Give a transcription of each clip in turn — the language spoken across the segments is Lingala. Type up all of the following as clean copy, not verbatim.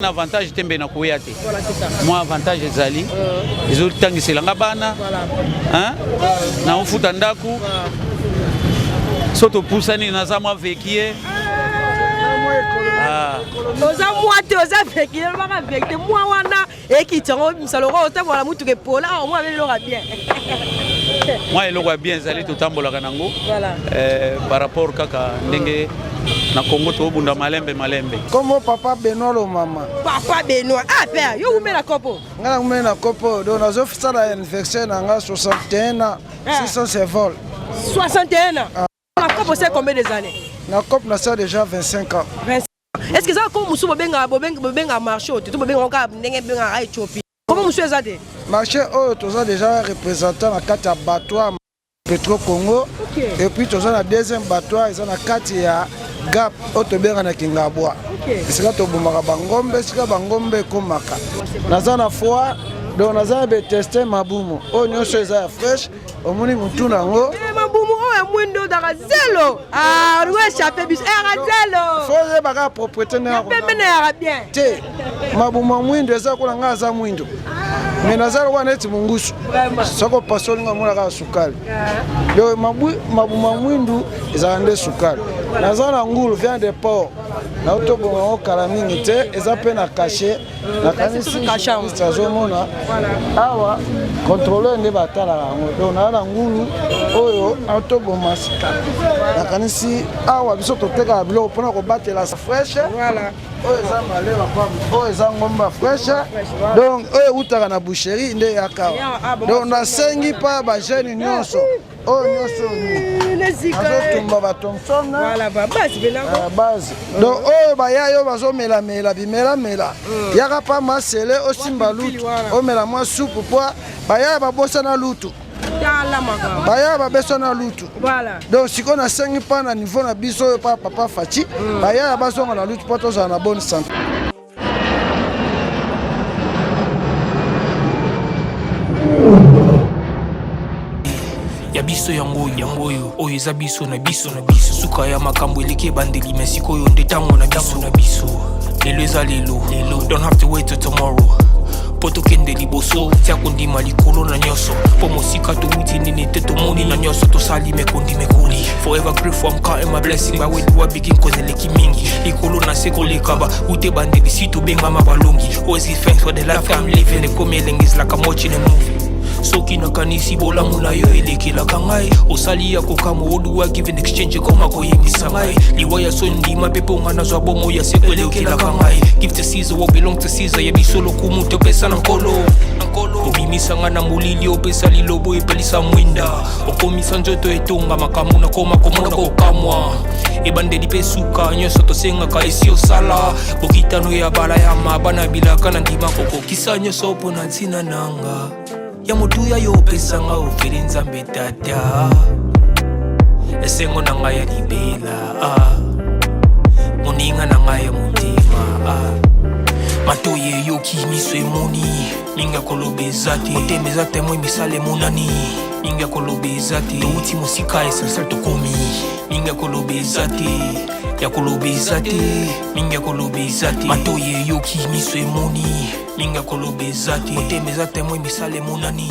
Avantage tembe na kuya te. Moi avantage ezali. Ezo tangiselanga bana. Hein? Na ufuta ndaku. Soto pusani na za mwa vekie. Oza mwate oza vekie baka vekite mwa wana ekitango misaloko otambola mutu ke pola moi avec l'ora bien. Moi eloko bien ezali totambola kanango. Voilà. Par rapport kaka ndenge na Congo to bunda malembe. Comme papa Benoît le maman. Papa Benoît. Ah père, yo vous met la copo. Nga vous met la copo. Donc nous offre ça la anniversaire nga 61 ans. 600 c'est vol. 61 ans. La copo c'est combien des années? La copo na ça déjà 25 ans. 25. Est-ce que ça comme musu bobenga marché to bobenga onka ndenge benga ra Ethiopie? Comment musu ezate? Marché tu as déjà représentant la carte à Battois Petro Congo. Et puis tu as la deuxième Battois ils ont la carte ya Gap otobenga na Kingabwa. C'est là to bomaka bangombe, sika bangombe komaka. Nazana foi donc nazana be tester mabumu. O nyonso eza fresh, omoni mutu nango. Mabumu o mwindo dara zelo. Ah, ruwe chapé bis era zelo. Faut baka propriété na ko. Pembe na bien. Te. Mabumu mwindo eza ko nga za mwindo. Mais nazala wana eti mungusu. Soko pasoli nga mona ka sukali. Donc mabumu mwindo eza nde sukali. Nazala ngulu vient de port. Na otobonga o kala mingi te eza pe na caché na kanisi tazomona awa contrôleur nde batala yango donc na ngulu oyo otoboma sika na kanisi awa biso toteka biloko mpona kobatela sa fraîche voilà oyo eza maleba kwa oyo eza ngomba fraîche donc oyo utaka na boucherie nde yaka donc nasengi pa ba jeune nyonso oyo nyonso ni azotumba ba Thompson voilà base donc oyo baya yo bazomela bimela yaka pa masele osimba lutu omela mwa soupe po baya babosa na lutu baya babeso na lutu donc siko na sengi pa na niveau na biso oyo pa papa Fachi baya bazonga na lutu po tozala na bonne santé. Ya biso yango oyo eza biso na biso suka ya makambo eleke bandeli mesiko oyo nde tango na biso lelo eza lelo don't have to wait till tomorrow poto kende liboso tia kondima likolo na nyoso po mosika to wuti nini te tomoni na nyoso tosali mekondi mekoli forever grateful I'm counting my blessing my way to begin cause eleki mingi likolo na seko lekaba ute bandeli si to benga mabalongi always give thanks for the life I'm living the coming is like I'm watching a movie. Soki na kanisi bolamu na yo elekelaka ngai osali ya kokamo oduwa give in exchange koma koyebisa ngai liwaya so ndima pepo nga nazwa bomo ya seko elekelaka ngai give to Caesar what belong to Caesar ya bisolo kumu topesa na nkolo obimisa nga na molili opesa lilobo epelisa mwinda okomisa nzoto etonga makambo na koma komona kokamwa ebandeli pe suka nyonso tosengaka esi osala bokitano ya bala ya mabana bilaka na ndima kokokisa nyonso mpo na ntina nanga ya mutu ya yo pesanga ofeli nzambe tata esengo na ngai ya libela moninga na ngai ya mutima matoye yoki miso emoni minga kolobeza te motema eza temo emisala emonani minga kolobeza te touti mosika essentiel tokomi minga kolobeza te ya kolobeza te minga kolobeza te matoye yoki miso emoni minga kolobeza te motema eza temo emisala emonani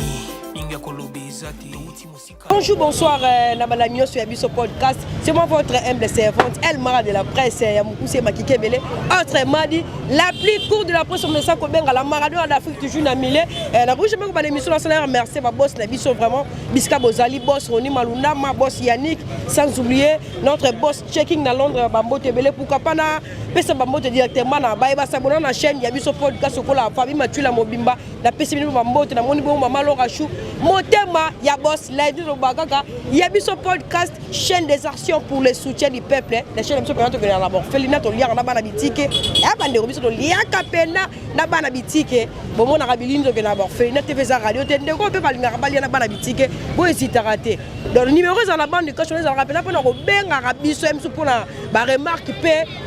minga kolobeza te touti mosika. Bonjour, bonsoir, Nabalamio sur Yabiso Podcast. C'est moi votre humble servante, El Mara de la presse, Yamoukousse Makike Bele. Autrement dit, la plus courte de la presse, on me sent qu'on benga la Maradona d'Afrique toujours na mille. La bouche même pas l'émission nationale, merci ma boss Nabiso vraiment, Biska Bozali, boss Roni Malunda, ma boss Yannick, sans oublier notre boss checking na Londres, Bambo Tebele, pourquoi pas na pesa Bambo directement na Baïba s'abonner na chaîne Yabiso Podcast, au la famille Matula Mobimba, la PC Bambo, na Monibo Maman Lorachou, Motema, ya boss Lady Robagaga, Yabiso Podcast, chaîne des actions pour le soutien du peuple, les chaînes de Yabiso Podcast, d'abord, Felina, ton lien, on a ban habitike, et à Bande Robiso, ton lien Capena, na ban habitike, bon, mon arabiline, donc, d'abord, Felina, TV Radio, t'es de quoi peut pas l'ingarabalia, na ban habitike, bon, hésite à rater. Dans le numéro, dans la bande de cochons, on a rappelé, on a ben arabiso, pour la remarque,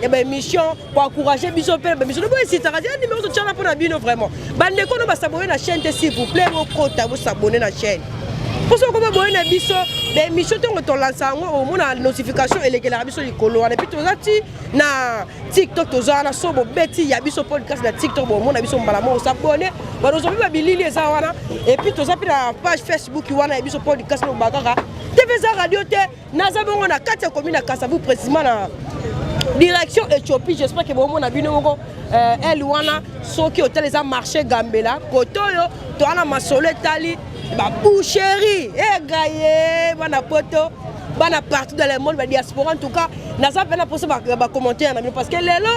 et ben, mission, pour encourager Biso, ben, mission, bon, hésite à rater, un numéro de channel pour la bino, vraiment. Bande de quoi, on va s'abonner à la chaîne, s'il vous plaît, vos comptes, vous s'abonner à la chaîne. Pour ça, comme on a biso, mais Michel, on lance au moins la notification et les biso likolo. Et puis tout ça, na TikTok, tout ça, na sobo beti, ya biso podcast na TikTok, bon, on a biso malamo, on s'abonne. Bah, nous avons vu bilili les awana. Et puis tout ça, puis la page Facebook, on a biso podcast no bagara. TV radio te, nazabo on a 4 communes à Kassavou précisément la direction Éthiopie. J'espère que bon on a vu nous elle wana soki hôtel les a marché Gambela, Kotoyo, to ana masole tali. Ba boucherie et gaillé bana poto bana partout dans le monde ba diaspora en tout cas na ça pena poser ba commentaire parce que lelo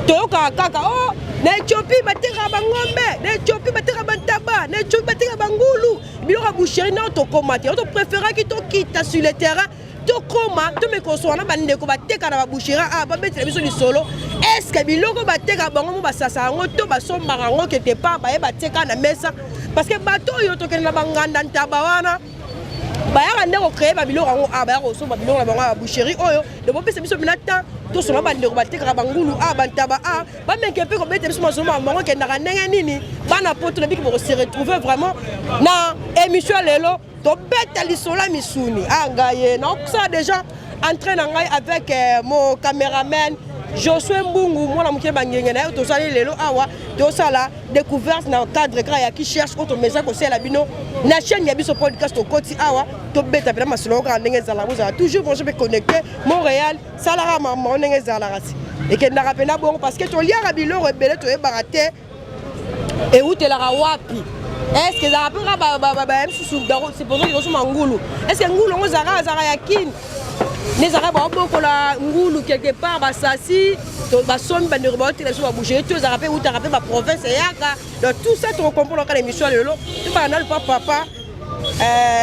toyoka kaka oh na Éthiopie batera bangombe na Éthiopie batera bantaba na Éthiopie batera bangulu biloko boucherie na to commenter to préférer ki to quitte sur le terrain to koma to me koswana bande ko bateka na ba boucherie ah ba betela biso ni solo est-ce que biloko bateka bango ba sasa ngo to ba somba ngo kete pa ba e bateka na mesa. Parce que bateau yo to kena banganda ntabawana bayaka ndeko créer ba biloko ngo ah bayako so ba biloko na bango boucherie oyo de bopesa biso minata to so ba ndeko bateka bangulu ah bantaba ah ba menkepe ko bete biso masomo bango kenda ka ndenge nini bana poto na biki bo se retrouver vraiment na émission lelo to beta lisola misuni ah ngaye na ça déjà entraîne ngai avec mon caméraman Josué Mbungu, moi, je suis tout ça, tout ça là, découverte dans le cadre qui cherche autre message que c'est la bino. La chaîne y a podcast au côté awa, tout bête avec ma slogan, toujours bon, je vais connecter Montréal, Salara maman, et que n'a rappelé bon parce que tu lis à Bilo rebelle, tu es baraté et où tu es la wapi. Est-ce que ça rappelle c'est pour ça qu'ils sont en goulou. Est-ce que ngoulou on zara yakin? Les Arabes ont beaucoup la ngoulou quelque part, basasi, basom, banderobot, les choses à bouger, tous les Arabes ou Arabes, ma province et yaka. Donc tout ça, tu comprends dans l'émission de l'eau. Tu vas dans le papa,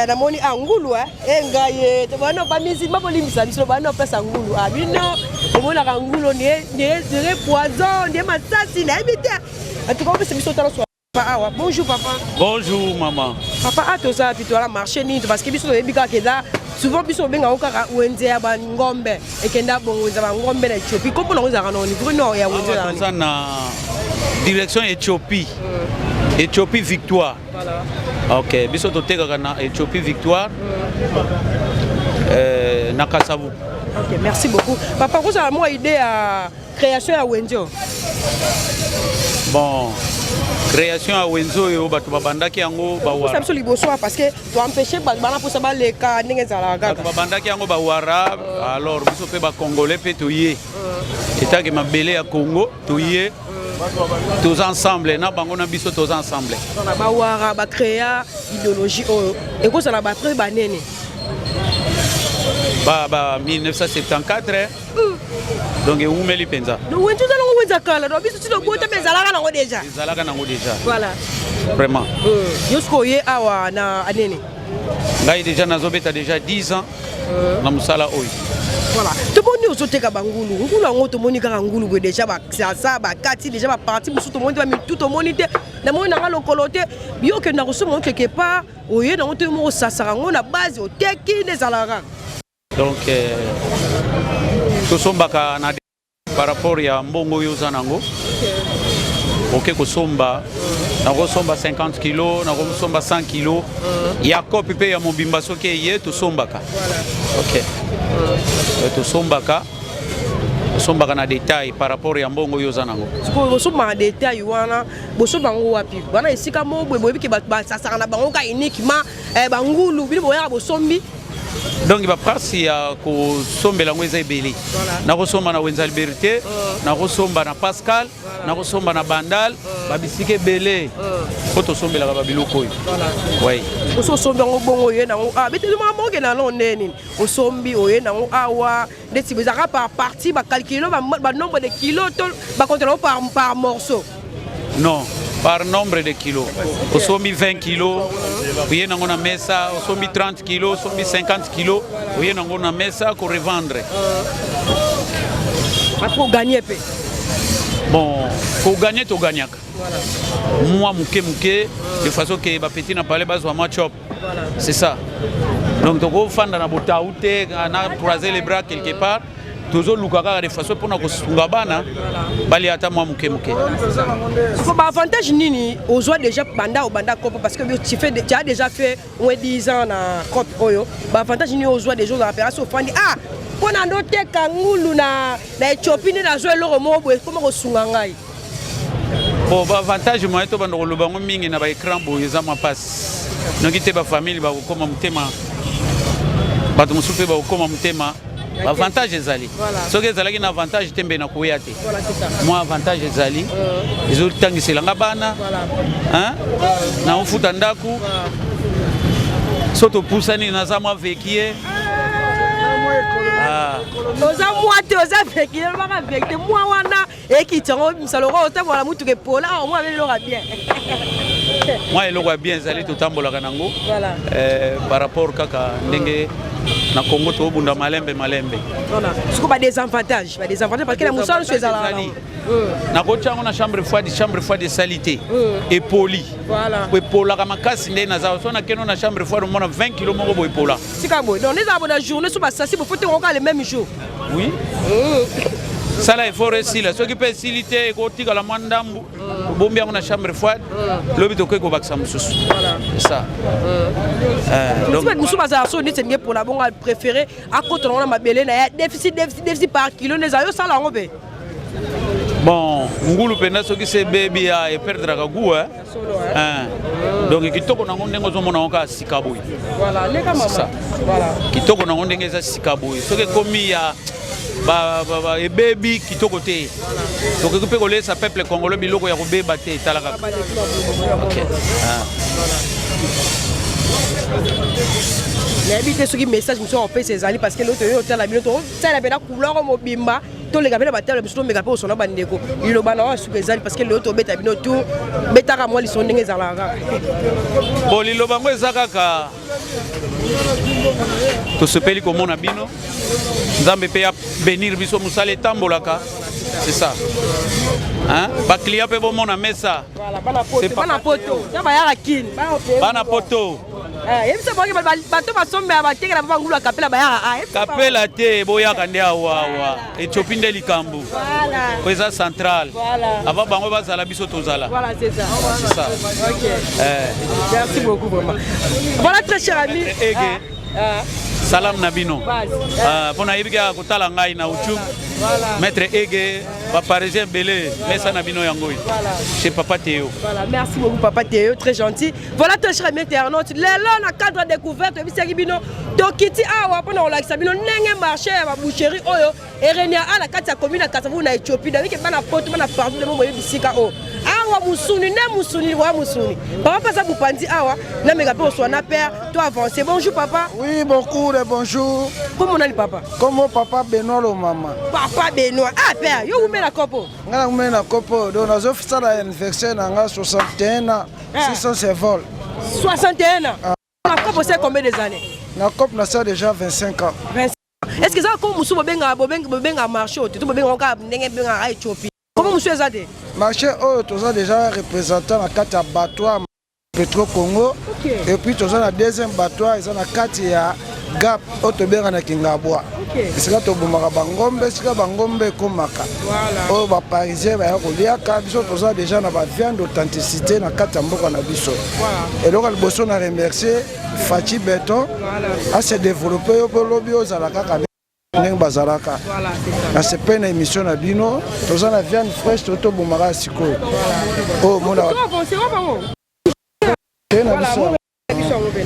la moni à ngoulou, et ngaye, tu vas non pas musique, ma police, ça, tu vas non pas ça ngoulou. Ah, mais non, tu vas la ngoulou, n'est poison, n'est massassin, n'est en tout cas, c'est mission de la bonjour papa. Bonjour maman. Papa a tout ça puis tu vas marcher ni parce que biso ebika keda souvent biso benga okaka wenze ya ba ngombe et kenda bongo za ba ngombe na Éthiopie comme on za kana ni Bruno ya wenze na ça na direction Éthiopie. Éthiopie victoire. Voilà. OK, biso to teka na Éthiopie victoire. Na Kassavou. OK, merci beaucoup. Papa vous avez moi idée à création ya wenze. Bon, création à Wenzo et au bateau Babandaki Ango Bawara. C'est absolument besoin parce que tu empêcher Babana pour savoir les cas n'engagera la Babandaki Ango Bawara, alors vous savez ba Congolais pétoyer. État que ma belé à Congo, toyer. Tous ensemble, na bango na biso tous ensemble. On a Bawara, ba créer idéologie et quoi ça la ba très banene. Ba 1974. Donc où me li penza. Donc où tu allons où zakala, donc biso tu le bote mais zalaka nango déjà. Zalaka nango déjà. Voilà. Vraiment. Yosko ye awa na anene. Ngai déjà nazobeta déjà 10 ans. Na musala oyi. Voilà. Tout le monde est au Bangulu. Ngulu ango to moni ka ngulu déjà ba ça ba kati déjà ba parti musu to moni ba tout to moni te. Na moni na lokolote bio ke na kosomo quelque part oye na to mo sasara ngona base o teki les alaka. Donc tosomba na par rapport à mbongo yozanango. OK kosomba na kosomba 50 kg na kosomba 100 kg. Ya copie pe ya mobimba soki ye tosombaka. OK. Tosombaka na détail par rapport à mbongo yozanango. Siko tosomba détail wana bosomba ngo wapi. Bana esika mo boyebi ke ba sasara na bango ka uniquement bangulu bili boya bosombi. Donc il va passer à Kosombe la Ngweza Ebeli. Na Kosomba na Wenza Liberté, na Kosomba na Pascal, na Kosomba na Bandal, babisike Belé. Koto Sombe la Babiloko. Oui. Kosomba ngobongo ye na ah bete mama ke na londeni. Kosombi oye na awa deti bezaka par partie ba calculer ba nombre de kilos ba contrôler par morceau. Non, par nombre de kilos. Kosombi 20 kilos. Oui, on a mis ça, on a 30 kilos, on a 50 kilos. Oui, on a mis ça pour revendre. Pour gagner. Bon, pour gagner, tu gagnes. Moi, mouké, de façon que les petits n'ont pas les bases à match up. C'est ça. Donc, tu vas faire dans la bouteille, on a croisé les bras quelque part. tozo lukaka de façon pour na kosunga bana bali ata mwa muke muke. Faut pas avantage nini aux joies déjà banda au banda COP parce que tu as déjà fait 10 ans na COP oyo. Ba avantage nini aux joies des jours dans l'opération fandi ah pour na ndote kangulu na Éthiopie na zo eloko mo boye comment kosunga ngai. Bon ba avantage moi to bando loba mingi na ba écran boye za ma passe. Nokite ba famille ba kokoma mutema. Ba to musupe ba kokoma mutema. Avantage ezali. Soki ezalaki na avantage tembe na koya te. Voilà, c'est ça. Moi avantage ezali. Ezotangisela nga bana. Hein? Na ufuta ndaku. Soto pusani na za mwa vekie. Oza moite oza vekie baka vekte moi wana ekitango misaloko otambola mutu ke pola moi avec l'ora bien. Moi eloko bien ezali totambolaka nango. Voilà. Par rapport kaka ndenge na Congo to bunda malembe. Voilà. Ce qu'on a des avantages parce que la moussole c'est ça là. Na kochango na chambre froide de salité et poli. Voilà. Pour pola kama kasi ndé na za so na keno na chambre froide mona 20 kg moko boy pola. Sika boy. Donc les arbres de journée sur ça si vous faites encore le même jour. Oui. Ça là il faut réussir. Ce qui peut faciliter ko tika la mandambu bombi na chambre froide lobi to ko baksa mususu. Voilà. C'est ça. Donc nous sommes à so ni c'est pour la bonne préférée à côté on a mabele na déficit par kilo les ayo ça là on veut. Bon, ngulu penda soki se baby a perdre ka goût hein. Donc kitoko na ngondengo zo mona oka sikaboy. Voilà, les ka mama. Voilà. Kitoko na ngondenge za sikaboy. Soki komi ya ba e baby kitoko te. Donc ko pe ko laisser peuple congolais biloko ya ko beba te talaka. OK. N'habitez ce qui message nous sont en fait ces alliés parce que l'autre hôtel la minute ça la belle couleur mobimba tous les gars la bataille le méga pour son bandeko il le bana sur les alliés parce que l'autre beta bino tout beta ka moi ils sont ndenge zalaka bon lilo bango ezakaka to sepeli ko mona bino nzambe pe ya bénir biso musale tambolaka c'est ça hein ba client pe bon mona mesa voilà bana poto ya ba ya kin bana poto yebisa bonke bato basombe abatekela bangulu akapela bayaka kapela te boyaka nde awa Éthiopie nde likambo ko eza central ava bango bazala biso tozala voilà c'est ça c'est ça OK merci beaucoup vraiment voilà très cher ami salam nabino pona yibika kotala ngai na uchu maître Ege ba parisien belé mesa nabino yangoy chez papa Théo. Voilà, merci beaucoup papa Théo, très gentil. Voilà très cher ami internaute, les là na cadre découverte bisaki bino tokiti awa pona olakisa bino ndenge marché ya boucherie oyo erenia ala kati ya commune ya Kasavu na Éthiopie davike bana poto bana partout de moyo bisika o awa musuni ne musuni wa musuni papa pasa bupandi awa na mega pe oswana père toi avancer. Bonjour papa. Oui beaucoup de bonjour. Comment on a le papa? Comment papa Benoît le maman? Papa Benoît. Ah père, yo ume la kopo. Nga ume na kopo donc nazo fisa la anniversaire nanga 61 ans 600 vol. 61 ans. La kopo c'est combien des années? La kopo na ça déjà 25 ans. 25. Est-ce que ça comme musu bobenga marché to bobenga ka ndenge benga à Éthiopie? Comment musu ezade? Marché oh toza déjà représentant na kati ya battoir Petro Congo. Et puis toza na deuxième battoir ils na kati ya Gap otobenga na Kingabwa. Sika to bomaka bangombe sika bangombe komaka. Voilà. Oh ba parisien ba kolia ka biso toza déjà na ba viande d'authenticité na kati ya mboka na biso. Voilà. Et donc le bosso na remercier Fachi Beton a se développer au lobby aux alaka ndenge bazalaka. Voilà, c'est ça. C'est pas une émission na bino, toza na viande fraîche to bomaka siko. Oh mona.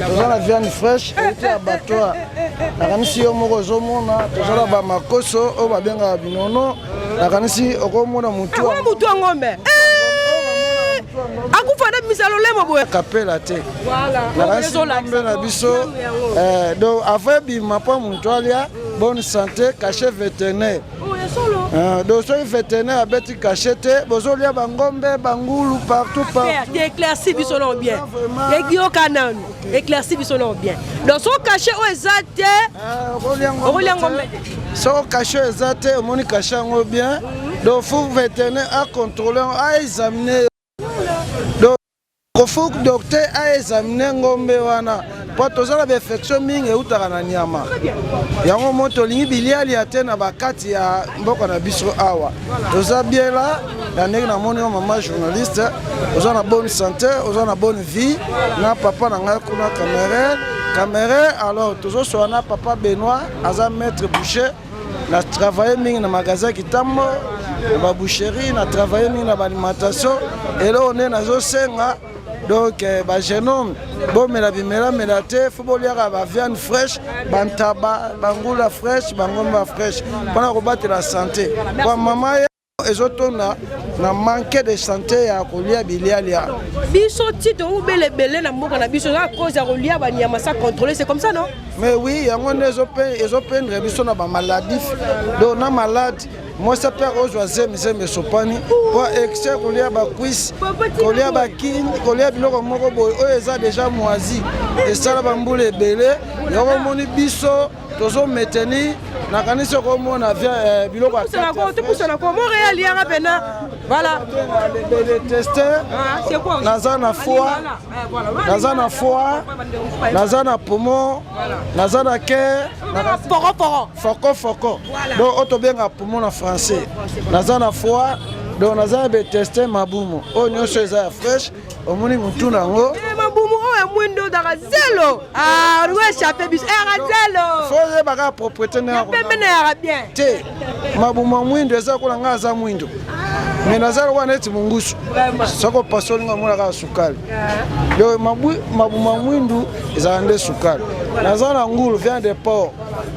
Toza la viande fraîche et à battoir. La kanisi yo moko zomona, toza la ba makoso o babenga binono. La kanisi okomona mutu. Ah mutu ngombe. Akufa na misalo lemo boye kapela te. Voilà. La kanisi ngombe na biso. Donc avant bima pa mutu alia bonne santé cachet vétérinaire. Donc soki vétérinaire abeti cachete bozolia bangombe bangulu partout. Éclairci biso non bien. Egio kananu. Éclairci biso non bien. Donc so cachet o ezate. Ngombe. So cachet ezate omoni cachet ngo bien. Donc faut vétérinaire à contrôler à examiner. Donc faut docteur à examiner ngombe wana. po tozala bainfection mingi eutaka na nyama yango mo tolingi biliali ate na bakati ya mboka na biso awa toza biela ya ndenge namoni yo mama journaliste oza na bonne santé oza na bonne vie na papa na ngai kuna Caméré alors tozosola na papa Benoît aza maître boucher na travaillé mingi na magasin Kitambo na ba boucherie na travaillé mingi na ba alimentation et là on est nazosenga donc ba jeune homme bomela bimela melate foboliaka ba viande fraîche bantaba bangula fraîche bangomba fraîche mpona kobatela santé kwa mama ezotona na manque de santé ya kolia biliali ya biso tito ubele bele na mboka na biso à cause ya kolia ba nyama ça contrôler c'est comme ça non mais oui yango ezopendre biso na ba maladie donc na malade moi ça perd aux oiseaux mais sopani pour excès kolia ba cuisse kolia ba kin kolia biloko moko boy o eza déjà moisi et ça la bambule belé yoko moni biso tozo maintenir na kanisa ko mona via biloko na ko Montréal ya pena voilà les tester c'est quoi nazana foie nazana foie nazana poumon nazana cœur foko donc auto benga poumon en français nazana foie donc nazana be tester mabumo o nyonso eza fresh omoni mutu nango mabumo o mwindo daga zelo ruwe chape bis era zelo faut baka propriété na pemene ya bien te mabumo mwindo eza kola ngaza mwindo mais nazala wana eti mungusu soko pasoli nga mwana ka sukali donc mabumo mwindo eza nde sukali nazala ngulu vient de port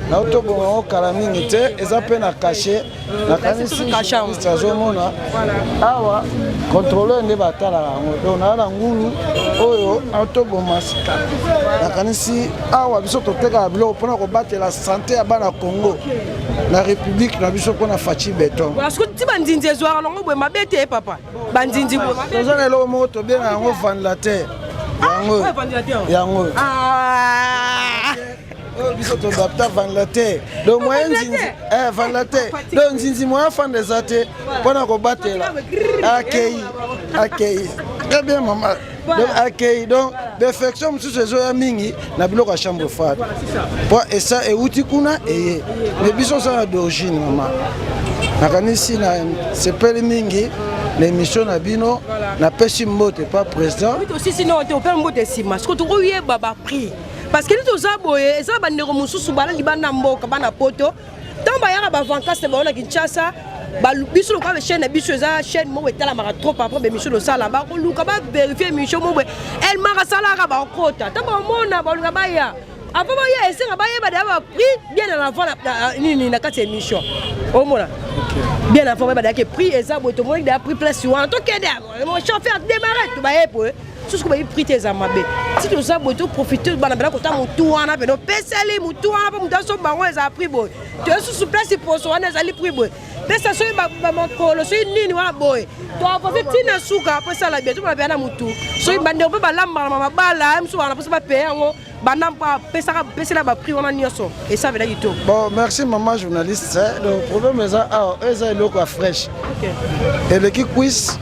na otobonga okala mingi te eza pe na caché na kanisi azomona awa contrôleur nde batalaka yango donc nazala ngulu oyo otoboma na kanisi awa biso totekaka biloko mpona kobatela santé ya bana Congo na république na biso mpona faci beton ti bandinzi ezwaka nango boye mabe te papa bandinzi toza na eloko moko tobenga yango ventilateur yango biso todapta ventilateur donc moyen nzinzi ventilateur donc nzinzi moyen fanda eza te mpona kobatela akei très bien mama donc akei donc d'infection mosusu ezoya mingi na biloko ya chambre froide po esa euti kuna eye mais biso oza na d'origine mama nakanisi na sepeli mingi na émission na bino napesi mbote pa président aussi sinon te opère mbote sima ce que tu oyeba ba prix parce que nous oza boye eza bandeko mosusu bala libanda mboka bana poto tant bayaka ba vacances ba ona Kinshasa ba biso lo kwa chaîne biso eza chaîne mo etala mara trop par rapport émission lo sala ba ko luka ba vérifier émission mo elle mara sala ka ba kota tant ba mona ba luka ba ya avant ba ya esenga ba yeba da prix bien avant nini na kati émission au mona bien avant ba da ke prix eza bo to mo da prix place en tout cas mon chauffeur démarrer to ba yepo tout ce que vous pris tes amabé si tu as besoin profiter de banabela kota mutu wana peno pesali mutu wana pa mutu so bango eza prix boy tu es sous place pour so wana ezali prix boy pesa so ba makolo so nini wa boy to avance tina suka après ça la bien tu ba na mutu so bande on peut ba lamba mama bala mso wana pour ba payer yango bana pa pesa la ba prix wana nyoso et ça veut dire tout bon merci maman journaliste le problème est loko fraîche et le qui quiz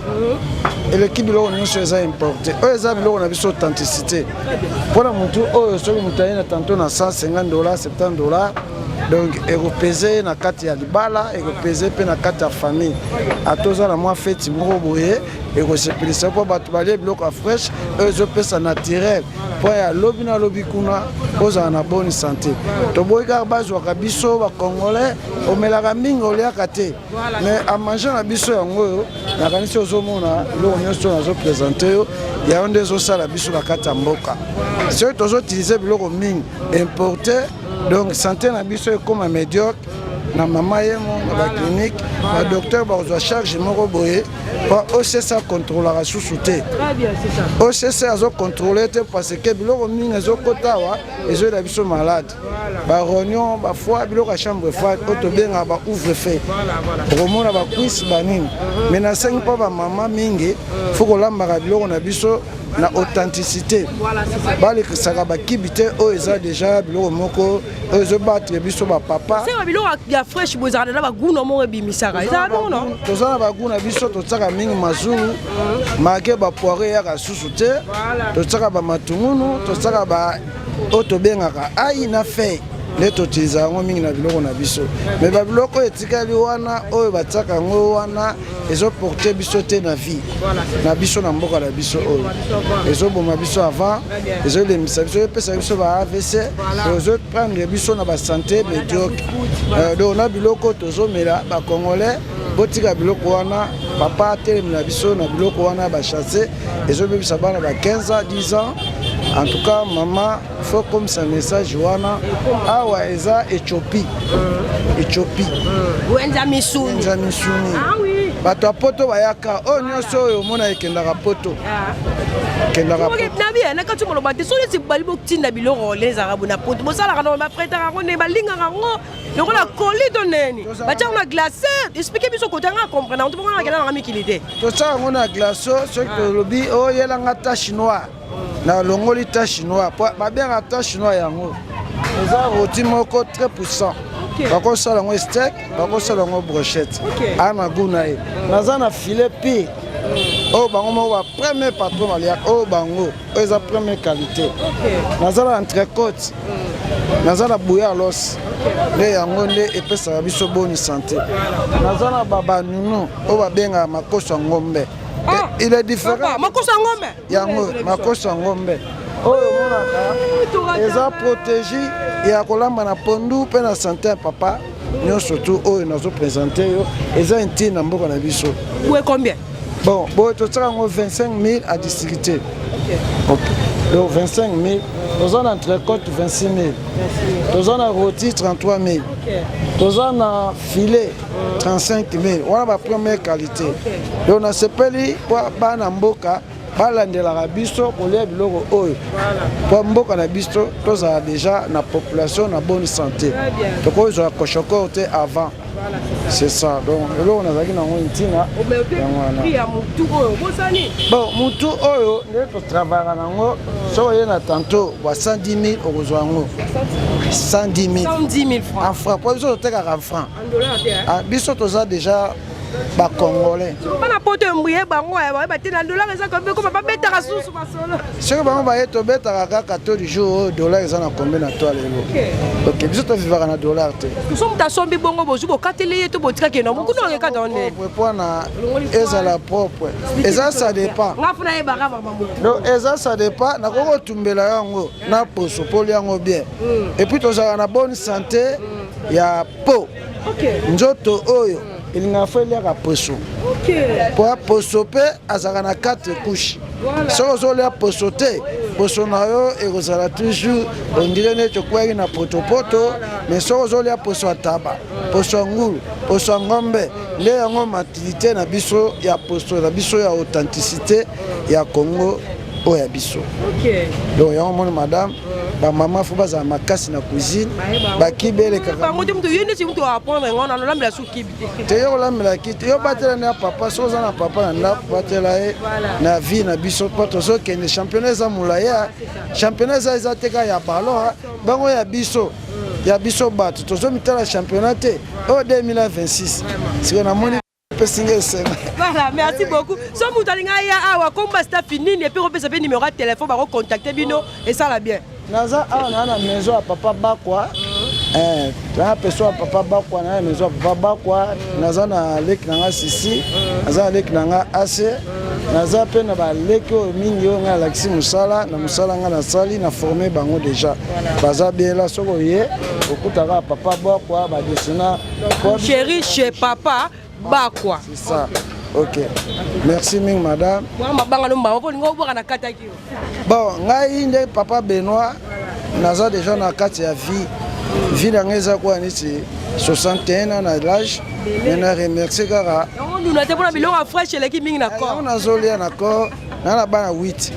et le qui biloko nyoso eza importé eza biloko na biso authenticité mpona mutu oyo soki mutu aye na tantôt na $150 $70 donc ekopese na kati ya libala ekopese mpe na kati ya famille atoza na mwa feti moko boye ekosepelisa mpo bato balie biloko ya fraîche oyo ezopesa naturel mpo ya lobi na lobi kuna ozala na bonne santé toboyi kaka bazwaka biso bacongolais omelaka mingi oliaka te mais amange na biso yango oyo nakanisi ozomona biloko nyonso nazopresente yo yango nde ezosala biso na kati ya mboka soki tozoutilize biloko mingi importe donc santé na biso ekoma médiocre na mama yemo na baclinique badocteur bakozwa charge moko boye po OCC contrôlera susu te OCC azocontrôle te parce que biloko mingi ezokota awa ezoyela biso malade barognon bafoi biloko ya chambre froide oyo tobengaka baouvre-feu okomona bacuisse banini mais nasengi mpo bamama mingi fo kolambaka biloko na biso na authenticité balekisaka bakibi te oyo eza déjà biloko moko oyo ezobatre biso bapapa biloko ya fraîche bozala na baguna moko ebimisaka ezala bongo toza na baguna biso totiaka mingi mazulu make bapoire eyaka susu te totiaka bamatungunu totiaka otobengaka ai na fe nde totiliza yango mingi na biloko na biso me babiloko etikali wana oyo batiaka yango wana ezoporte biso te na vie na biso na mboka na biso oyo ezoboma biso avant ezolemisa biso epesa biso ba AVC ezoprendre biso na basante médiocre donc na biloko tozomela bakongolais botika biloko wana papa atelemi na biso na biloko wana bachasse ezobebisa bana ba 15 ans 10 ans. En tout cas, maman, il faut comme ça message wana awa eza Éthiopie. Éthiopie. Wenza misuni. Wenza misuni. Ah oui. Bato poto bayaka o nyoso oyo mona ekendaka poto. Kendaka poto. Na bien, na katu molo bate so lesi bali botinda biloko les arabes na poto. Bosala kana ba prêter ngo ne balinga ngo. Loko la colis donneni. Batia na glacé, expliquer biso ko tanga comprendre. On te prendre na mikilité. To ça ngo na glaço, ce que lobi o yelanga ta chinois. Na longoli ta chinois ba bien ta chinois yango eza roti moko très puissant bako sala ngo steak bako sala ngo brochette ana guna e naza na filet pi o bango mo ba premier patron alia o bango eza première qualité naza na entrecôte naza na bouillard l'os nde yango nde epesa biso boni santé naza na baba nunu o ba benga makoso ngombe. Il est différent. Makosa ngombe. Yango makosa ngombe. Oyo monaka eza protégé ya kolamba na pondu pe na santé papa. Nyo surtout oyo nazo présenter yo eza intine na mboka na biso. Où est combien? Bon, to tsaka ngo 25 000 à distribuer. OK. Donc 25 000, nous avons entrecôte 26 000. Nous avons rôti 33 000. Nous avons filet 35 000. On a la première qualité. Donc on a ce pays pour Banamboka, Balandela Bisto, pour les biloko oyo. Pour Mboka na Bisto, nous avons déjà la population en bonne santé. Donc on a cochocoté avant. C'est ça. Donc là on a une tina. Bon, mutu oyo, nous travaillons nango. So y a tantôt 110 000 euros. 110 000 francs. En francs. Pour ça, on a en francs. En dollars. Biso toza déjà ba congolais. Pas na poto mbuye bango ya ba tina dollar eza combien comme ba betaka susu basolo. Ce que bango ba yeto betaka kaka to du jour dollar eza na combien na toi lelo. OK, biso to vivre na dollar te. Nous sommes ta sombi bongo bozu ko katele yeto botika ke no muku no ke kadone. Pour na eza la propre. Eza ça dépend. Ngafuna e baka ba mamu. Donc eza ça dépend na koko tumbela yango na poso poli yango bien. Et puis toza na bonne santé ya peau. OK. Njoto oyo il n'a fait l'air à poso. OK. Pour posope azaka na 4 couches. Si on a posoté, poso na yo et vous allez toujours on dirait ne quoi na poto mais si on a poso taba, poso ngulu, poso ngombe, les yango matilité na biso ya poso na biso ya authenticité ya Congo o ya biso. OK. Donc yango mon madame ba maman faut pas ma casse na cuisine ba kibele kaka ba moto mtu yene si mtu apprendre ngona no lambela suki te yo lambela kiti yo batela na papa soza na papa na batela e na vie na biso poto so kende championnat za mulaya championnat za teka ya ballon bango ya biso bato tozo mitala championnat te o 2026 si on a moni. Voilà, merci beaucoup. So mutalinga ya awa komba staff fini et puis on peut s'appeler numéro de téléphone va contacter bino et ça la bien. Naza awa na maison à papa Bakwa. Na peso papa Bakwa na maison papa Bakwa naza na lek nanga sisi, naza lek nanga AC, naza pe na ba lek mingi nga laksi musala na musala nga na sali na formé bango déjà. Baza bien soko ye okutaka papa Bakwa ba dessina chéri chez papa Bakwa. C'est ça. OK. Merci ming madame. Bon, ngai nde papa Benoît naza déjà na kati ya vie. Vie na ngeza kwa niti 61 ans na l'âge. Mais na remercier kara. On nous a été pour la biloko fraîche l'équipe ming na corps. On a zolia na corps. Na la bana 8.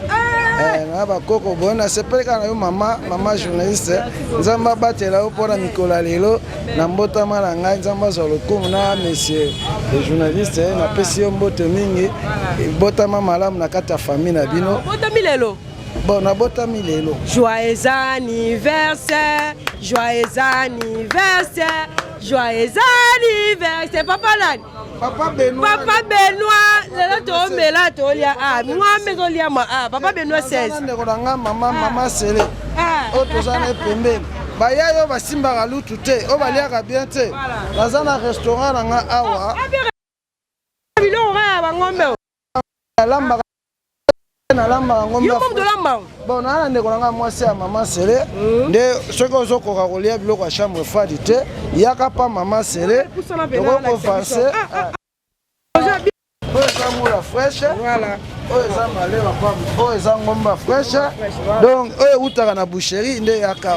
Na ba koko bona sepele kana yo mama journaliste. Nzamba batela yo pona mikola lelo na mbota mala ngai nzamba zo lokumu na monsieur le journaliste na pesi yo mbote mingi botama malamu na kati ya famille na bino. Botami lelo. Bon, na botami lelo. Joyeux anniversaire, joyeux anniversaire, joyeux anniversaire, papa Lani. Papa Benoît. Papa Benoît, le to mela to lia ah, moi me to lia ma ah, Papa Benoît 16. Maman Sélé. O tozana pembeni. Baya yo basimbaka lutu te, o baliaka bien te. Naza na restaurant nanga awa. Bilo ra ba ngombe. Lamba na lamba ngombe. Yo mom de lamba. Bon na ndeko nanga mwasi ya Maman Sélé. Nde soki ozokoka kolia biloko ya chambre fadi te, yaka pa Maman Sélé. Toko français. Oh, ça moula fraîche. Voilà. Oh, ça malheur pas. Oh, ça ngomba fraîche. Donc, oh, utaka na boucherie nde yaka.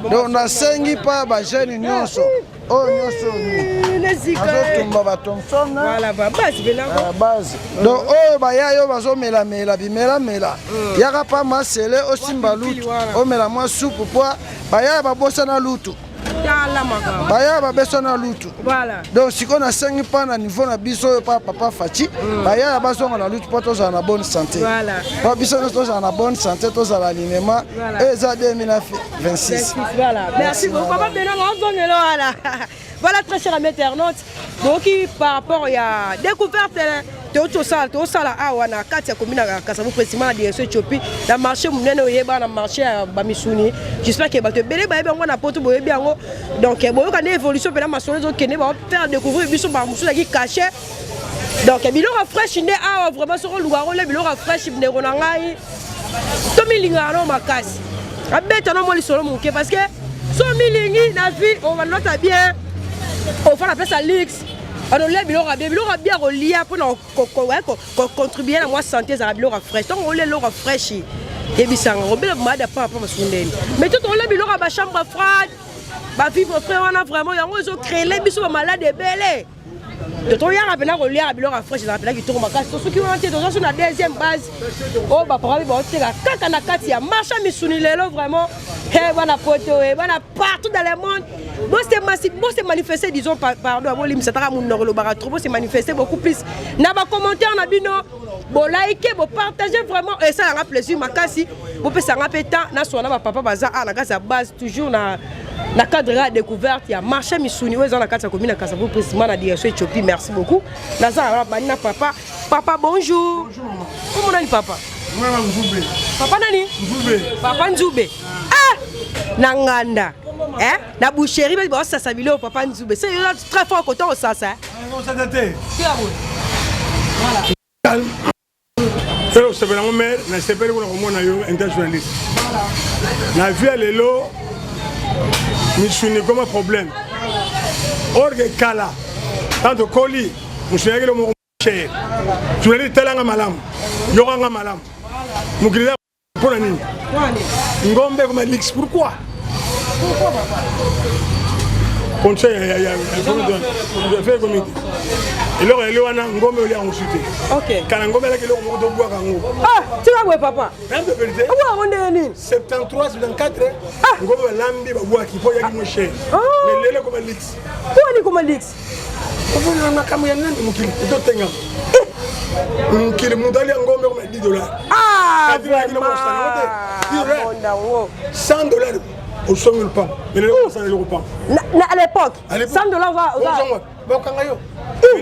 Donc, na sengi pa ba jeune nyonso. Oh, nyonso ni. Azo tumba ba Thompson. Voilà, ba base belango. Base. Donc, oh, ba ya yo bazo mela mela bimela mela. Yaka pa masele o simba lutu. O mela mwa soupe poa. Ba ya ba bossa na lutu. Baya babeso na lutu. Voilà. Donc si on a 5 pas na niveau na biso pa papa Fati, baya basonga na lutu poto za na bonne santé. Voilà. Pa biso to za na bonne santé, to za l'alignement et za 2026. Voilà. Merci beaucoup. Papa Benoît on voilà. Voilà très chers amis internautes. Donc par rapport à découverte tout ça awa na kati ya komina Kasavu précisément de Éthiopie na marché munene oyeba na marché ya Bamisuni. J'espère que bato belé ba yeba na poto boyebi yango. Donc boyo kana évolution pena masolo zo kene ba faire découvrir biso ba musu qui caché. Donc biloko fresh inde awa vraiment soko lugaro le biloko fresh ne rona ngai. To milinga no makasi. Abeta no moli solo muke parce que so milingi na vie on va nota bien. On va appeler ça Lix. Alors là, il aura bien relié pour contribuer à moi santé à la fraîche. Donc on est l'eau fraîche. Et puis ça, on a mal de pas pour mais tout on l'a il aura ma chambre froide. Ma vivre frère on a vraiment ils ont créé les bisous malades et belles. De ton yard à relié à la fraîche à la qui tourne ma casse. Ceux qui ont été dans la deuxième base. Oh bah pour aller voir la caca na katia marche à Missouni lelo vraiment. Eh voilà poto et voilà partout dans le monde. Bon c'est manifesté disons pardon avant lim satara mon nord le baratro c'est manifesté beaucoup plus. Na ba commentaire na bino bon liker bon partager vraiment et ça a plaisir makasi. Bon peut ça rappeler temps na so na ba papa baza na casa base toujours na cadre de découverte il y a marché Missouni ouais dans la carte commune à Kasavu précisément na direction Éthiopie merci beaucoup. Naza na papa bonjour. Comment on dit papa? Maman Nzube. Papa nani? Nzube. Papa Nzube. Ah! Nanganda. Hein? Na boucherie, mais ça s'habille au Papa Nzube. C'est très fort côté au sasa. On s'est daté. Voilà. Pero c'est vraiment mère, na sepeli kuna komona yo interjournaliste. Na vie à l'élo, Missouni comme un problème. Orgue kala. Tant de colis, Missouni le mo cher. Journaliste telanga malamu. Yoranga malamu. Mukilisa pour nini? Ngombe comme Lix pourquoi? Pourquoi papa? Conseil il fait comme et là il wana ngombe oli ensuite. OK. Kana ngombe la kilo mo do bois kango. Ah, tu vas voir papa. Même de vérité. Où on est nini? 73 74 ngombe lambi ba bois qui faut yaki mo cher. Mais lele comme Lix. Où on est comme Lix? On na kamu ya nani mukili to tenga. Mukili mudali ngombe comme $10. Ah, vraiment. $100 au sommet le pain. Mais les gens sont les pain. À l'époque, $100 va. Bon, quand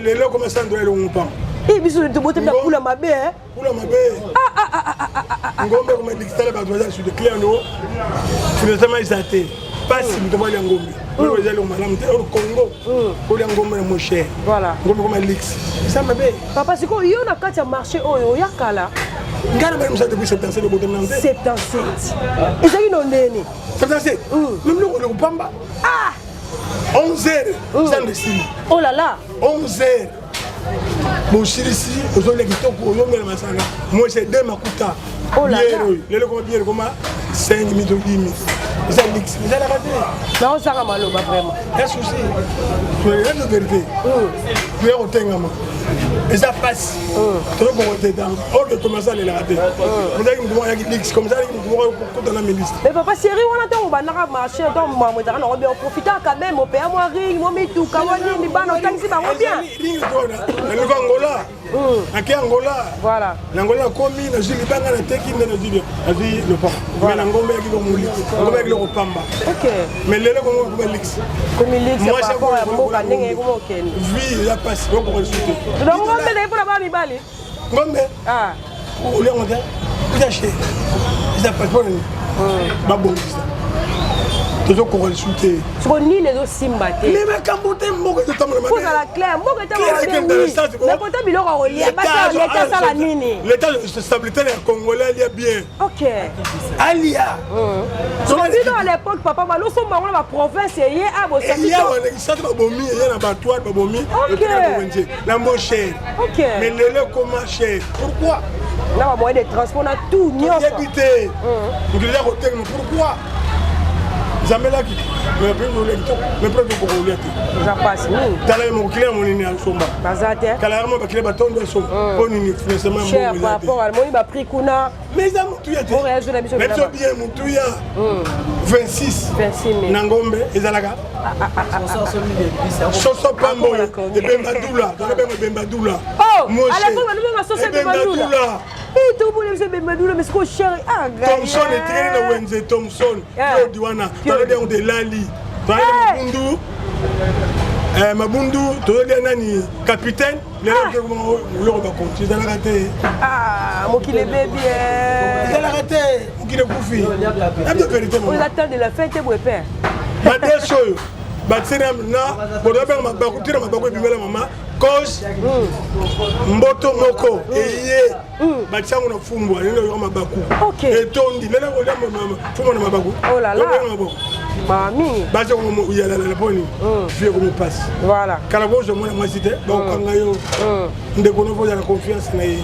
les gens comme $100 au pain. Et puis sur le bout de la poule à ma baie. Poule à ma baie. Ngombe comme dit que ça va sur des clients nous. Finalement ils étaient pas si nous devons aller en Ngombe. Nous allons au Malam au Congo. Pour les Ngombe mon cher. Voilà. Ngombe comme Lix. Ça ma baie. Papa c'est quoi? Il y a quand tu as marché au Yakala. Ngana même ça depuis 77 de Botemnante. 77. Et ça ils ont donné. 77. Même nous on est au Pamba. Ah. 11 heures. Ça le signe. Oh là là. 11 heures. Bon ici, aux autres qui tombent au nom de la Massanga. Moi c'est 2 makuta. Oh là là. Les gens comme 5 000 ou 10 000. Ça Lix. Vous allez rater. Non, ça va mal vraiment. Est-ce que c'est la vérité? Tu es au Tengama. Et ça passe. Tu es au Tengama. Or de commencer à les rater. Vous avez dit que Lix comme ça, vous avez dans la ministre. Mais papa, sérieux, on attend, on va marcher, on va profiter quand même, on peut avoir ring, on met tout, on va bien. Le Angola, nake Angola voilà Angola komi na zili banga na teki na zili le pont mais na ngombe yaki ko muli ngombe yaki ko pamba OK mais lele ko ko lix comme lix par rapport à mboka ndenge ko mokeni vie la passe ko ko souté donc ngombe na ipona ba mibali ngombe ole ngombe ujache isa passeport ni babongisa toujours qu'on consulte. Ce qu'on nie les autres simbatés. Les mecs en beauté, moi que je t'en demande. Pour la claire, moi que je t'en demande. Mais quand tu as mis le rôle, il y a pas l'État ça la nini. L'État de stabilité congolais il y a bien. OK. Alia. So à l'époque papa, nous sommes dans la province et il y a bossa. Il y a un ça va bomi, il y a un battoir de bomi. OK. La moins cher. OK. Mais le comment cher. Pourquoi? Là on moyen de transport na tout nyonso. Habité. Vous dire pourquoi? Jamais là qui mais prendre pour rouler. Ça passe ni. Tala mon client mon ni en somba. Bazate. Kala ba client baton de somba. Pour ni financement cher par rapport à moi il va prix kuna. Mais ça mon tuya. Pour raison d'habitude. Mais c'est bien mon tuya. 26 000. Nangombe ezalaka. Soso pambo de Bembadoula, dans Bembadoula. Oh, à l'époque on a soso Bembadoula. Et tout le monde aime Bembadoula mais c'est quoi cher. Ah Thompson est traîné dans Wenze Thompson. Yo diwana, dans le de Lali. Dans le Mabundu, tout le nani capitaine, le va continuer dans la raté. Ah, mon qui le bébé. Dans la raté, mon qui le koufi. La vérité mon. On attend de la fête mon père. Badeso. Batsena na bodoba mabakutira mabako bimela mama cause mboto moko eye batsango na fumbwa neno yo mabaku etondi lele ko le mama fumbwa na mabaku oh là là mami bazo ko yala la poni vie ko me passe voilà kala bo je mona mwasite ba kanga yo ndeko no voya la confiance na ye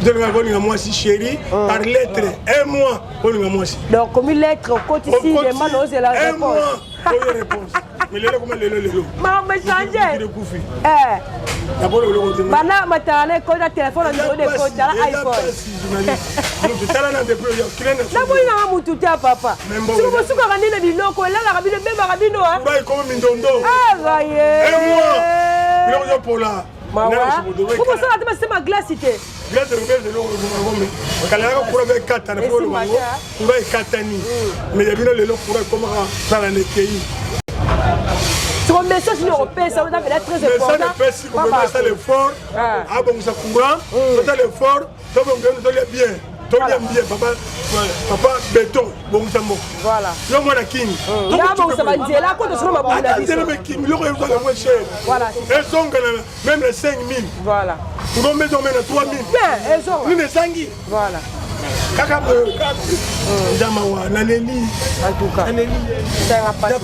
je vais venir moi si chérie par lettre un mois on va moi si donc comme une lettre au côté ici demande aux la réponse réponse mais le comment le maman changer d'abord le côté bana matane ko na téléphone on de ko dala iPhone nous tala na de pro yo kilena na boy na mutu ta papa suko suko kandi na biloko la la kabilo be makabino ha ba ko mindondo gaye un mois bilo yo pola comment ça va te ma glacité glace de l'eau de kala ko pour avec katana pour le bango va katani mais il y a bien le lot pour comment ça la nekei. Ton message européen, ça va être très important. Ça l'effort, ah bon ça courant, ça l'effort, ça va bien, tout bien, papa béton, bon ça bon. Voilà. Là moi la king. Là bon ça va dire là quand on sera ma bonne vie. Le king, le reste la moins cher. Voilà. Elles sont même les 5000. Voilà. Nous mettons même 3000. Bien, elles sont. Nous les sangi. Voilà. Kaka Jamawa, Naneli. En tout cas, c'est un passe.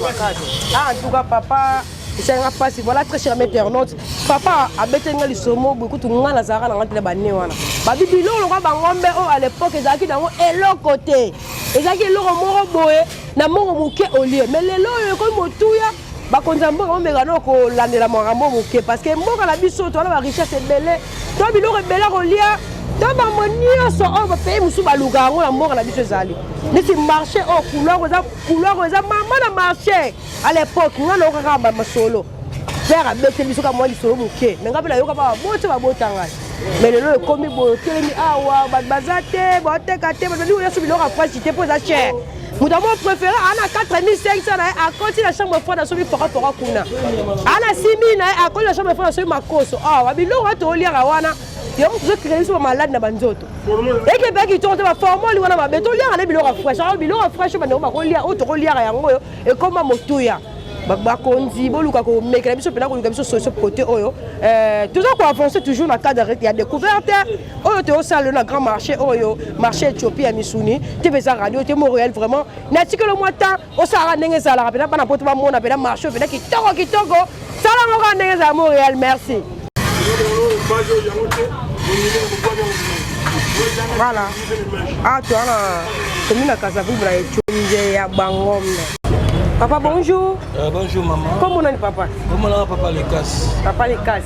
Ah, en tout cas, papa, c'est un passe. Voilà, très cher internaute. Papa a bêté le somo, beaucoup de gens Nazara dans le bané. Babi Bilo, le roi Bangombe, à l'époque, ils avaient dans l'autre côté. Ils avaient l'autre mort boé, n'a mort mouké au lieu. Mais les lots, comme Motouya, bakonzambo on megano ko landela morambo mouké. Parce que mboka la biso, toi, la richesse est belle. Toi, Bilo, rebelle au lieu. Dans mon nyonso on va payer musu baluka ngo na mboka na biso ezali neti marché au couleur eza mama na marché à l'époque ngana okaka ba masolo père abete biso ka mo lisolo muke mais ngapela yoka ba bote ba botanga mais lelo ekomi botelemi awa bazate boteka te bazali oya subilo ka price te pour ça cher muta mo préféré ana 4500 na a côté la chambre froide na sobi fora kuna ana 6000 na a côté la chambre froide na sobi makoso awa biloko to oliaka wana yo je créer sur malade na banzoto et que baki to ba formol wana ba beto liaka na biloko fresh a biloko fresh ba ndoma ko lia o to ko liaka yango yo e koma motuya ba konzi boluka ko mekela biso pena ko luka biso so côté oyo toujours ko avancer toujours na cadre il y a découverte oyo te au salle na grand marché oyo marché Éthiopie à Missouni te feza radio te Montréal vraiment na tikelo mwata o sara ndenge za la pena bana poto ba mona pena marché pena kitoko sala ngo ndenge za Montréal merci. Voilà. Ah, toi, c'est une Casablanca et à Bangom. Papa, bonjour. Bonjour, maman. Comment on est, papa? Comment on a papa les casses? Papa les casses.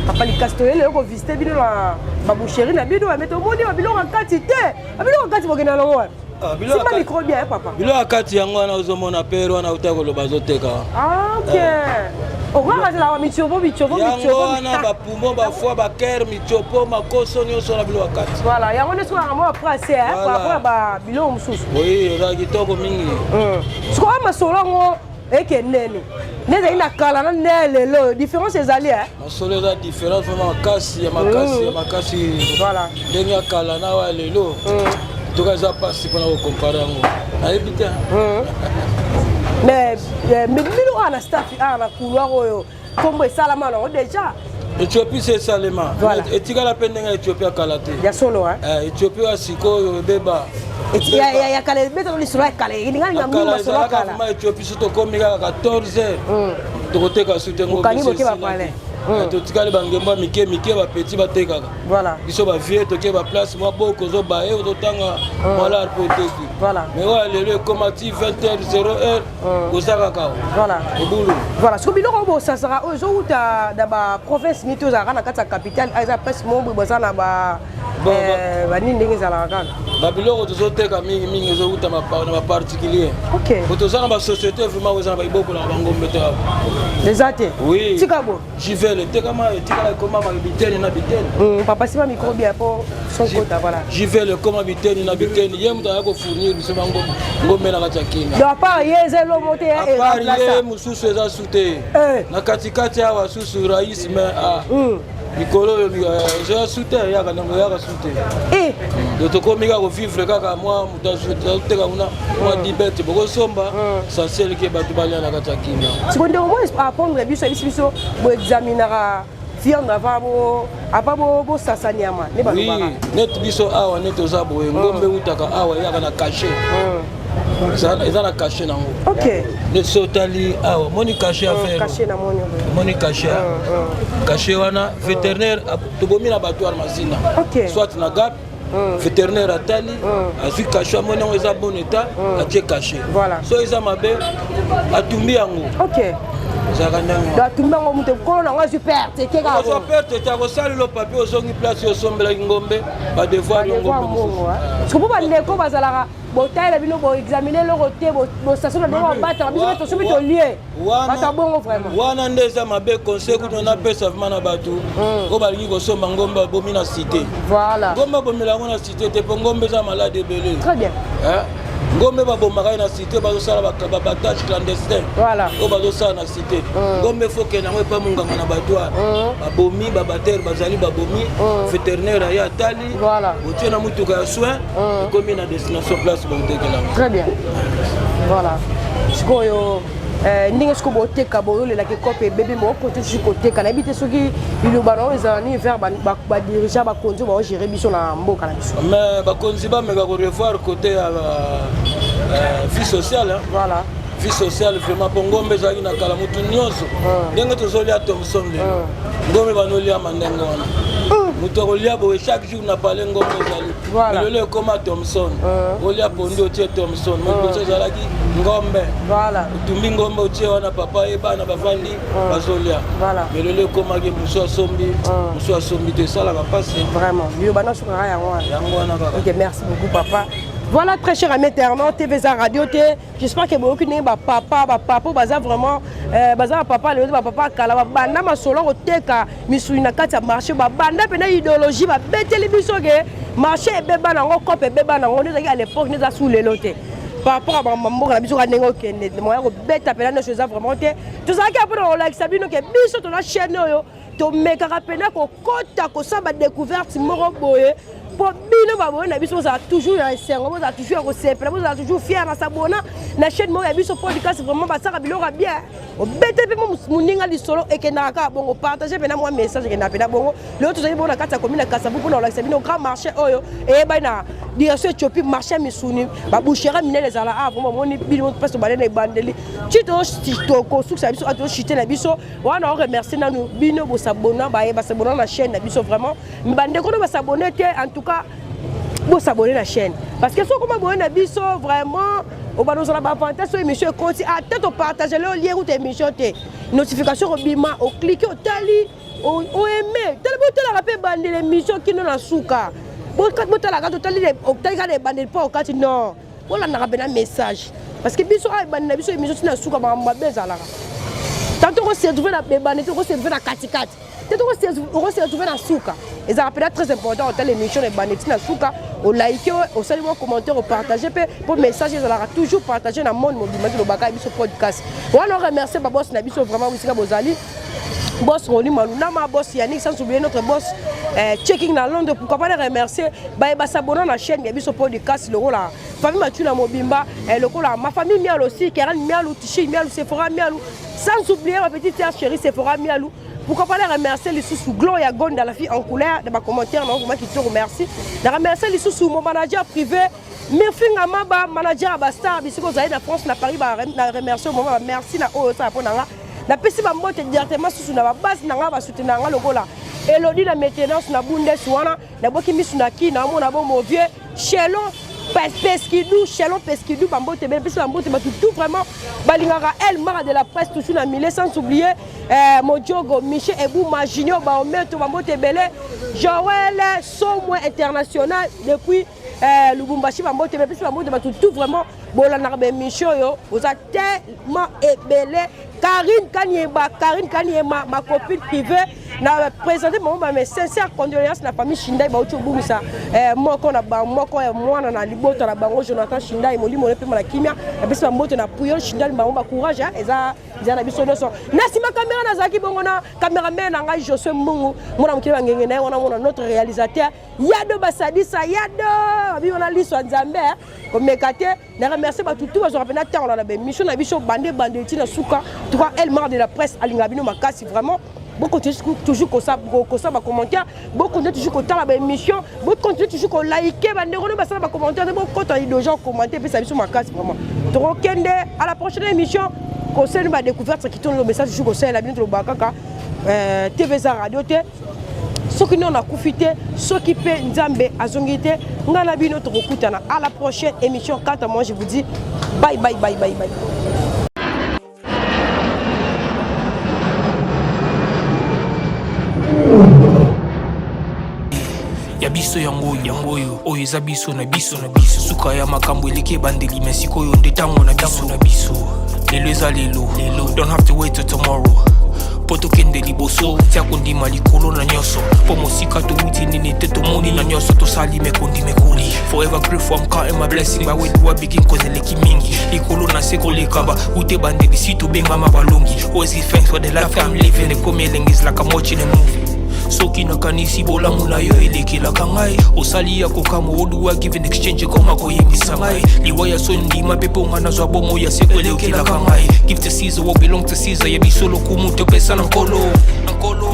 Papa les casses, tu es là, on visite la baboucherie, la bidou, mais au monde, il y a un quantité. Il y a un quantité pour gagner la c'est pas micro bien, papa. Il y a un quantité, on a un père, on a un teko, le bazoteka. Ah, ok. okakazala michopo yango wana bapumo bafoie bakere michopo makoso nyonso na bilo wakati voilà yango nde soki yango aprase par rapport à babiloko mosusu oui eza kitoko mingi sikoyo masolo yango ekendeni nde ezali na kala na nde lelo différence ezali masolo eza différence vraimen makasi ndenge ya kala na wa lelo toka eza mpasi mpona kokompare yango nayebi te mais bino oyo na staff awa na couloir oyo kombo esalama nango déjà Éthiopie c'est esalema etikala mpe ndenge ya Éthiopie ya kala te ya solo Éthiopie ya sikoyo ebeba ya kala ebetaka lisolo ya kala elingalinga mingi masolo ya kala Éthiopie so tokomi kaka 14 heures tokoteka su te ngo totikali bangembo ya mike bapeti batekaka biso bavie toke baplace mwa boko ozobaye ozotanga mwala po oteki mais oyo lelo ekoma ti 20h00 koza kaka ebulu soki biloko oyo bosasaka oyo ezowuta na baprovince nini te ozalaka na kati ya capitale eza presse mombo boza na banini ndenge ezalaka kaka babiloko tozoteka mingi ezowuta na baparticulier po toza na basociété vraiment oza na baiboko na bangombe te eza te tika bo jivele etekama etikala ekoma biteni na biteni papa sima micro bien po sonkota voilà jivele ekoma biteni na biteni ye moto aya kofournir biso ngombe na kati ya kina donc apart ye eza elomo te apart ye mosusu eza su te na katikati awa susu rais mais likolo eza su te yaka nango yaka su te donc tokomi kaka kovivre kaka mwa moto azoteka kuna mwa dibete bokosomba essentiel ke bato balia na kati ya kina siko ndeko mo apprendre biso boexaminaka viande avant bosasa nyama ne balobaka net biso awa net oza boye ngombe utaka awa eyaka na cachet eza na cachet nango net so otali awa moni cachet moni cachet wana vétérinaire tobomi na bato wana mazina soit na gap vétérinaire atali azwi cachet amoni yango eza bon état atie cachet so eza mabe atumbi yango atumbango moto kolo nango azwi perte perte akosalelo papier ozongi place osombelaki ngombe badevoir yongombe sikopo bandeko bazalaka botalela bino boexamine eloko te bostation na ndenge babataka biso mpe tosomi tolie bata bongo vraiment wana nde eza mabe conseil kutu napesa vraimen na bato oyo balingi kosomba ngombe abomi na cité ngombe abomela yango na cité te mpo ngombe eza malade ebele ngombe babomaka ye na cité bazosala babatage clandestin oyo bazosala na cité ngombe fokende yango epa monganga na badoire babomi babatere bazali babomi vétérinaire aye atali otie na motuka ya soin ekomi na destination place baotekelango très bien voilà sikoyo ndenge soki boteka boyolelaki kope ebebe mokote soki koteka nayebi te soki liloba na oyo ezala nini vers badirigant bakonzi oyo baogere biso na mboka na biso mais bakonzi bameka korevoir côté ya vie sociale vie sociale vraiment mpo ngombe ezalaki na kala motu nyonso ndenge tozolia thomson lelo ngombe banoliama ndenge wana moto akolia boye chaque jour na pale ngombe ezali lelo ekoma thomson olia pondi otie thomson moto ezalaki ngombe otumbi ngombe otie wana papa ye bana bavandi bazolia mais lelo ekomaki mosu asombi te esalaka mpasi vraiment liloba nasukaka yango wana kaka merci beaucoup papa. Voilà, très cher ami internaute, TVza Radio T. J'espère que vous avez papa, baza vraiment, baza papa, le papa, kala, banda masolo, oteka, misulina kata marché, banda pena idéologie, ba bête les bisoge, marché et beba nango, cop et beba nango, à l'époque, nous a sous les lotés. Par rapport à maman, la biso à nengo, qui est moyen de bête à peine, nos choses vraiment. Tout ça qui a pris, on l'a examiné, que biso, ton la chaîne, to meka rapena, ko kota, ko saba découverte, moro boye. Pour bino baboye na biso ça toujours un sengo ça toujours recépler ça toujours fier na sabona na chaîne mo ya biso podcast vraiment basaka biloko bien o bete pe muninga di solo et que na ka bongo partager pe na moi message que na pe na bongo le tout ça bon na kata commune Kasavu pour la sabino grand marché oyo et ba na direction Éthiopie marché misuni ba bouchera mine les ala a vraiment moni bino parce que balé na bandeli tito ko suk sa biso a to chiter na biso wana on remercier na nous bino bo sabona ba sabona na chaîne na biso vraiment mbande ko ba sabonner en tout cas pour s'abonner à la chaîne parce que si on abonne à biso vraiment on va nous avoir avantage sur l'émission continue à tête au partager le lien ou tes émissions tes notifications au bima au cliquer au tali au aimer tel bout la rappel bande l'émission qui nous la souka bon la carte tali au tali des bandes pas au carte non on a rappelé un message parce que biso a bande biso émission na souka ba bezala tant on se retrouve dans les bandes, on se retrouve dans Katikati. On se retrouve dans Souka. Et ça peut être très important dans l'émission de Banetti dans Souka. Au like, au salut, au commentaire, au partager. Pour le message, ils aura toujours partagé dans le monde mobile, dans le bagage, sur podcast. On remercie Boss Nabiso vraiment aussi Bozali. Boss Roli Malunama, boss Yannick, sans oublier notre boss Checking dans Londres. Pourquoi pas les remercier? S'abonner à la chaîne, il y a ce podcast, le rôle là. Famille Mathieu Mobimba, le rôle là. Ma famille Mialou aussi, Karen Mialou, Tichi Mialou, Sephora Mialou. Sans oublier ma petite sœur chérie Sephora Mialou. Pourquoi pas les remercier les sous Gloria Gonda, la fille en couleur, dans ma commentaire, non, moi qui te remercie. Les remercier les sous mon manager privé, Murphy Ngamaba, manager à Basta, ici quand vous allez dans France, dans Paris, je remercie au moment, merci na oh ça pour nanga. La pesi ba mbote directement sous na base nanga ba soutenir nanga logo là. Elodie la maintenance na bundes wana, na boki misu na ki na mo na bo mo vieux, Chelon Pesquidou, Bambote, même plus Bambote, tout vraiment, Balingara, El Mara de la presse, toujours dans Millet, sans oublier Modjogo, Michel Ebou, Majinio, Baometo, Bambote Belé, Joël, Somwe International, depuis Lubumbashi, Bambote, même plus Bambote, tout vraiment, Bolanarbe Michel, vous êtes tellement ébélé. Karine Kanyema, ma copine privée, n'a présenté mes sincères condoléances à la famille Shindai Baoucho Boumissa. Moi, na Liboto, na Bango, Jonathan Shindai, Moli, mon épée, la Kimia, et puis ma moto, na Pouyon, Shindai, ma courage, et ça, ils ont besoin de ça. Nassima caméra, Nazaki, Bongona, caméraman, Nanga, Josué Mungu, mon ami qui va gagner, on a notre réalisateur, Yado Bassadissa, Yado, on a l'histoire de Zambé, comme Mekate, n'a remercié tout, je rappelle, on a la mission, la mission, bandé, Tina Souka. Toi, elle marre de la presse, Alingabino Makasi, vraiment. Beaucoup toujours comme ça, ma commentaire. Beaucoup toujours comme ça, la émission. Beaucoup toujours comme liker, ma commentaire. Beaucoup de gens commenter, puis ça sur ma casse, vraiment. Donc, à la prochaine émission, conseil ma découverte, qui tourne le message toujours conseil la bientôt le Bakaka, TVza Radio T. Ceux qui n'ont pas profité, ceux qui paient Nzambe à Zongité, nous avons notre recoute. À la prochaine émission. Quant à moi, je vous dis bye bye bye bye bye. Ya biso yangoyo oyo eza biso na biso suka ya makambo eleke bandeli mesiko oyo nde tango na biso lelo eza lelo don't have to wait till tomorrow poto kende liboso tia kondima likolo na nyoso po mosika touti nini te tomoni na nyoso tosali mekondi mekoli forever grateful I'm counting my blessing by way do I begin cause eleki mingi likolo na seko lekaba ute bandeli si to benga mabalongi always give thanks for the life I'm living the coming is like I'm watching a movie. Soki na kanisi bola muna yo elekela kangai osali ya kokamo oduwa give in exchange koma koyembisa ngai liwaya sondi mapepo ngana zwa bomo ya sekwelekela kangai give to Caesar what belong to Caesar ya bisolo kumuntu pesa na nkolo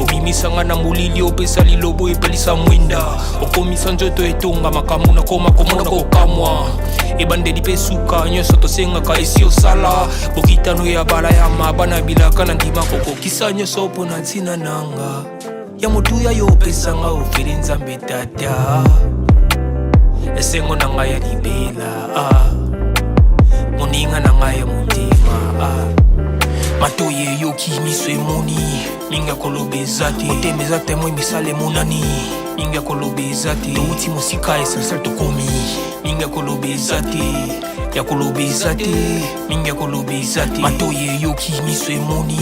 obimisa ngana mulili opesa lilobo epelisa mwinda okomisa njoto etonga makamu na koma komona kokamwa ebandeli pesuka nyoso tosengaka esi osala bokitano ya bala ya mabana bilaka na ndima kokokisa nyoso pona ntina nanga ya mutuya yo pesanga ofere Nzambe tata esengo na ngai ya libela moninga na ngai ya mutima matoye yoki miso emoni ninga kolobeza te otembeza temo emisala emonani ninga kolobeza te touti mosika esensel tokomi ninga kolobeza te ya kolobeza te ninga kolobeza te matoye yoki miso emoni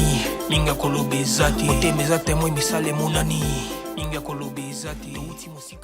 ninga kolobeza te otembeza temo emisala emonani